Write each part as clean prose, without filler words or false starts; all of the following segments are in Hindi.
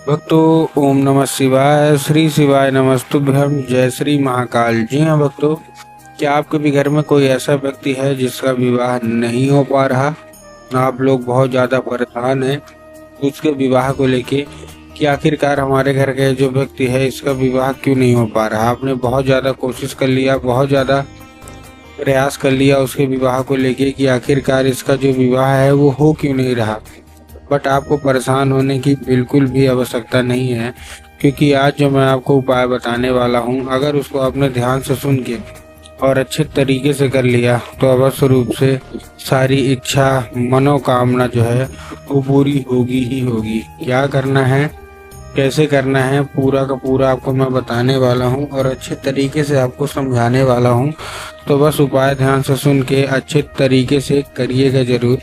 भक्तों, ओम नमः शिवाय। श्री शिवाय नमस्तुभ्यम। जय श्री महाकाल। जी हाँ भक्तों, क्या आपके भी घर में कोई ऐसा व्यक्ति है जिसका विवाह नहीं हो पा रहा? आप लोग बहुत ज़्यादा परेशान हैं उसके विवाह को लेके कि आखिरकार हमारे घर का जो व्यक्ति है इसका विवाह क्यों नहीं हो पा रहा। आपने बहुत ज़्यादा कोशिश कर लिया, बहुत ज़्यादा प्रयास कर लिया उसके विवाह को लेके कि आखिरकार इसका जो विवाह है वो हो क्यों नहीं रहा। बट आपको परेशान होने की बिल्कुल भी आवश्यकता नहीं है, क्योंकि आज जो मैं आपको उपाय बताने वाला हूँ, अगर उसको आपने ध्यान से सुन के और अच्छे तरीके से कर लिया तो अवश्य रूप से सारी इच्छा मनोकामना जो है वो पूरी होगी ही होगी। क्या करना है, कैसे करना है, पूरा का पूरा आपको मैं बताने वाला हूँ और अच्छे तरीके से आपको समझाने वाला हूँ। तो बस उपाय ध्यान से सुन के अच्छे तरीके से करिएगा ज़रूर।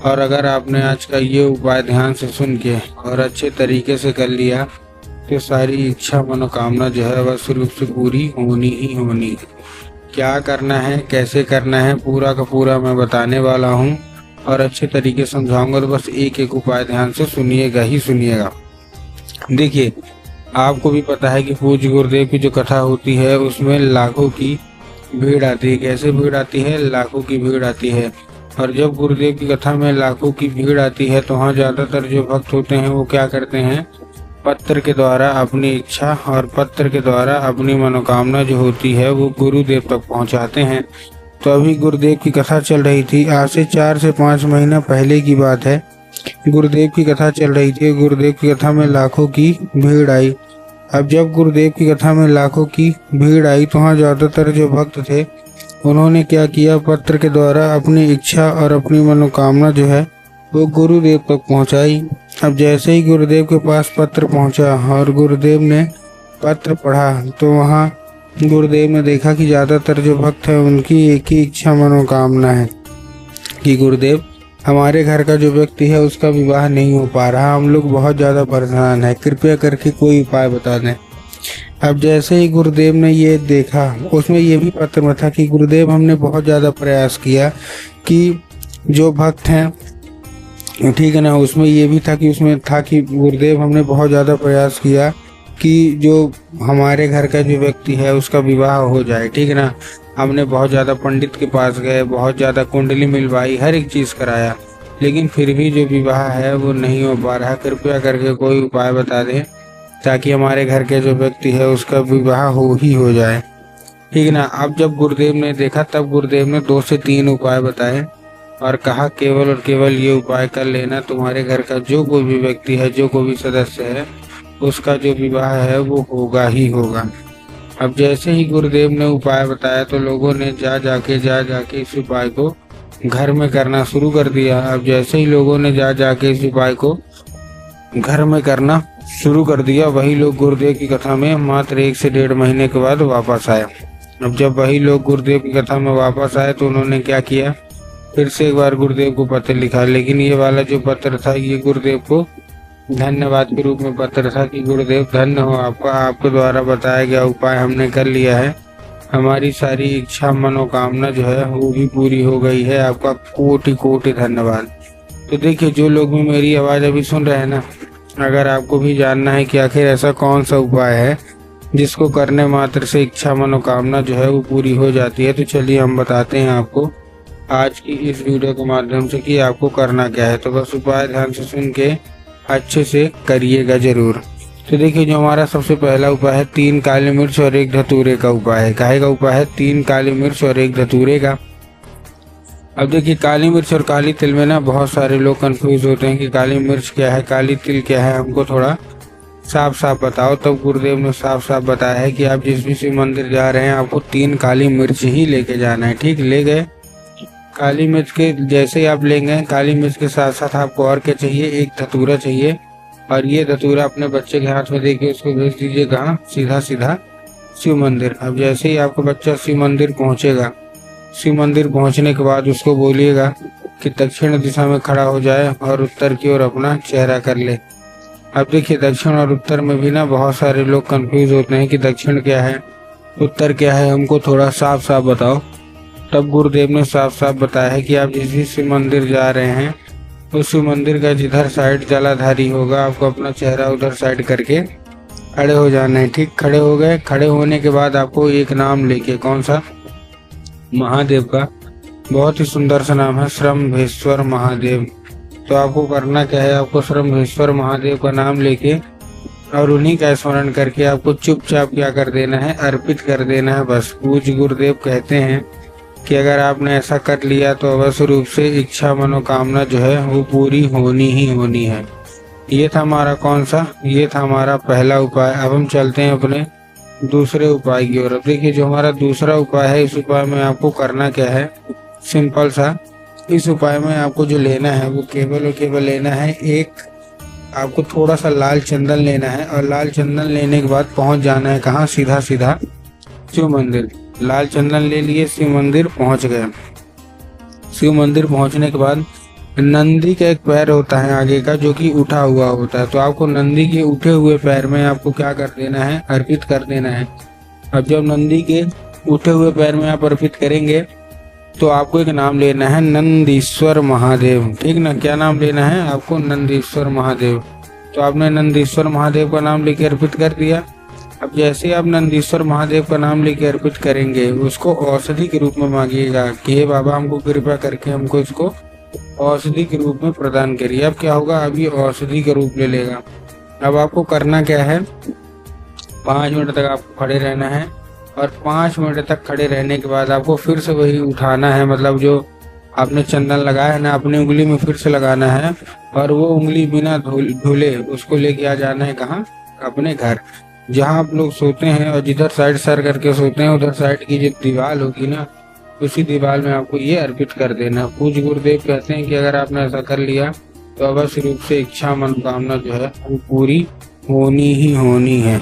और अगर आपने आज का ये उपाय ध्यान से सुन के और अच्छे तरीके से कर लिया तो सारी इच्छा मनोकामना जो है वह रूप से पूरी होनी ही होनी। क्या करना है, कैसे करना है, पूरा का पूरा मैं बताने वाला हूँ और अच्छे तरीके से समझाऊंगा। तो बस एक एक उपाय ध्यान से सुनिएगा ही सुनिएगा। देखिए, आपको भी पता है कि पूज्य गुरुदेव की जो कथा होती है उसमें लाखों की भीड़ आती है। कैसे भीड़ आती है? लाखों की भीड़ आती है। और जब गुरुदेव की कथा में लाखों की भीड़ आती है तो वहाँ ज़्यादातर जो भक्त होते हैं वो क्या करते हैं, पत्र के द्वारा अपनी इच्छा और पत्र के द्वारा अपनी मनोकामना जो होती है वो गुरुदेव तक पहुँचाते हैं। तो अभी गुरुदेव की कथा चल रही थी, आज से 4 से 5 महीना पहले की बात है। गुरुदेव की कथा चल रही थी, गुरुदेव की कथा में लाखों की भीड़ आई। अब जब गुरुदेव की कथा में लाखों की भीड़ आई तो वहाँ ज़्यादातर जो भक्त थे उन्होंने क्या किया, पत्र के द्वारा अपनी इच्छा और अपनी मनोकामना जो है वो गुरुदेव तक पहुंचाई। अब जैसे ही गुरुदेव के पास पत्र पहुंचा और गुरुदेव ने पत्र पढ़ा तो वहाँ गुरुदेव ने देखा कि ज़्यादातर जो भक्त हैं उनकी एक ही इच्छा मनोकामना है कि गुरुदेव, हमारे घर का जो व्यक्ति है उसका विवाह नहीं हो पा रहा, हम लोग बहुत ज़्यादा परेशान हैं, कृपया करके कोई उपाय बता दें। अब जैसे ही गुरुदेव ने ये देखा, उसमें ये भी पत्र में था कि गुरुदेव, हमने बहुत ज़्यादा प्रयास किया कि जो भक्त हैं, ठीक है ना, उसमें ये भी था कि उसमें था कि गुरुदेव, हमने बहुत ज़्यादा प्रयास किया कि जो हमारे घर का जो व्यक्ति है उसका विवाह हो जाए, ठीक है ना। हमने बहुत ज़्यादा पंडित के पास गए, बहुत ज़्यादा कुंडली मिलवाई, हर एक चीज़ कराया, लेकिन फिर भी जो विवाह है वो नहीं हो पा रहा। कृपया करके कोई उपाय बता दें ताकि हमारे घर के जो व्यक्ति है उसका विवाह हो जाए, ठीक है ना। अब जब गुरुदेव ने देखा तब गुरुदेव ने 2 से 3 उपाय बताए और कहा, केवल और केवल ये उपाय कर लेना, तुम्हारे घर का जो कोई भी व्यक्ति है, जो कोई भी सदस्य है, उसका जो विवाह है वो होगा ही होगा। अब जैसे ही गुरुदेव ने उपाय बताया तो लोगों ने जा जाके इस उपाय को घर में करना शुरू कर दिया। अब जैसे ही लोगों ने जा जाके इस उपाय को घर में करना शुरू कर दिया, वही लोग गुरुदेव की कथा में मात्र 1 से 1.5 महीने के बाद वापस आए। अब जब वही लोग गुरुदेव की कथा में वापस आए तो उन्होंने क्या किया, फिर से एक बार गुरुदेव को पत्र लिखा, लेकिन ये वाला जो पत्र था ये गुरुदेव को धन्यवाद के रूप में पत्र था कि गुरुदेव, धन्य हो आपका, आपके द्वारा बताया गया उपाय हमने कर लिया है, हमारी सारी इच्छा मनोकामना जो है वो भी पूरी हो गई है, आपका कोटि कोटि धन्यवाद। तो देखिए, जो लोग भी मेरी आवाज़ अभी सुन रहे हैं ना, अगर आपको भी जानना है कि आखिर ऐसा कौन सा उपाय है जिसको करने मात्र से इच्छा मनोकामना जो है वो पूरी हो जाती है, तो चलिए हम बताते हैं आपको आज की इस वीडियो के माध्यम से कि आपको करना क्या है। तो बस उपाय ध्यान से सुन के अच्छे से करिएगा ज़रूर। तो देखिए, जो हमारा सबसे पहला उपाय है 3 काली मिर्च और 1 धतूरे का उपाय है। काहे का उपाय है? 3 काली मिर्च और 1 धतूरे का। अब देखिए, काली मिर्च और काली तिल में ना बहुत सारे लोग कंफ्यूज होते हैं कि काली मिर्च क्या है, काली तिल क्या है, हमको थोड़ा साफ साफ बताओ। तब गुरुदेव ने साफ साफ बताया है कि आप जिस भी शिव मंदिर जा रहे हैं आपको 3 काली मिर्च ही लेके जाना है, ठीक। ले गए काली मिर्च के, जैसे ही आप लेंगे काली मिर्च के साथ साथ आपको और क्या चाहिए, 1 धतूरा चाहिए। और ये धतूरा अपने बच्चे के हाथ में देके उसको भेज दीजिए कहाँ, सीधा सीधा शिव मंदिर। अब जैसे ही आपका बच्चा शिव मंदिर पहुँचेगा, शिव मंदिर पहुँचने के बाद उसको बोलिएगा कि दक्षिण दिशा में खड़ा हो जाए और उत्तर की ओर अपना चेहरा कर ले। अब देखिए, दक्षिण और उत्तर में भी ना बहुत सारे लोग कंफ्यूज होते हैं कि दक्षिण क्या है, उत्तर क्या है, हमको थोड़ा साफ साफ बताओ। तब गुरुदेव ने साफ साफ बताया है कि आप जिस भी शिव मंदिर जा रहे हैं उस शिव मंदिर का जिधर साइड जलाधारी होगा आपको अपना चेहरा उधर साइड करके खड़े हो जाना है। ठीक, खड़े हो गए। खड़े होने के बाद आपको एक नाम लेके, कौन सा? महादेव का। बहुत ही सुंदर सा नाम है, श्रम्भेश्वर महादेव। तो आपको करना क्या है, आपको श्रम्भेश्वर महादेव का नाम लेके और उन्हीं का स्मरण करके आपको चुपचाप क्या कर देना है, अर्पित कर देना है बस। पूज्य गुरुदेव कहते हैं कि अगर आपने ऐसा कर लिया तो अवश्य रूप से इच्छा मनोकामना जो है वो पूरी होनी ही होनी है। ये था हमारा कौन सा, ये था हमारा पहला उपाय। अब हम चलते हैं अपने दूसरे उपाय की ओर। अब देखिए जो हमारा दूसरा उपाय है, इस उपाय में आपको करना क्या है, सिंपल सा। इस उपाय में आपको जो लेना है वो केवल और केवल लेना है एक, आपको थोड़ा सा लाल चंदन लेना है और लाल चंदन लेने के बाद पहुंच जाना है कहाँ, सीधा सीधा शिव मंदिर। लाल चंदन ले लिए, शिव मंदिर पहुंच गए। शिव मंदिर पहुंचने के बाद नंदी का एक पैर होता है आगे का जो कि उठा हुआ होता है, तो आपको नंदी के उठे हुए पैर में आपको क्या कर देना है, अर्पित कर देना है। अब जब नंदी के उठे हुए पैर में आप अर्पित करेंगे तो आपको एक नाम लेना है, नंदीश्वर महादेव। ठीक ना, क्या नाम लेना है आपको, नंदीश्वर महादेव। तो आपने नंदीश्वर महादेव का नाम लेके अर्पित कर दिया। अब जैसे आप नंदीश्वर महादेव का नाम लेके अर्पित करेंगे, उसको औषधि के रूप में मांगिएगा कि हे बाबा हमको कृपा करके हमको इसको औषधि के रूप में प्रदान करिए। अब क्या होगा, अभी औषधि का रूप ले लेगा। अब आपको करना क्या है, 5 मिनट तक आपको खड़े रहना है और 5 मिनट तक खड़े रहने के बाद आपको फिर से वही उठाना है, मतलब जो आपने चंदन लगाया है ना, अपनी उंगली में फिर से लगाना है और वो उंगली बिना धुले उसको लेके आ जाना है कहाँ, अपने घर जहाँ आप लोग सोते हैं और जिधर साइड सर करके सोते हैं उधर साइड की जो दीवार होगी ना, उसी दीवार में आपको ये अर्पित कर देना। पूज्य गुरुदेव कहते हैं कि अगर आपने ऐसा कर लिया तो अवश्य रूप से इच्छा मनोकामना जो है वो पूरी होनी ही होनी है।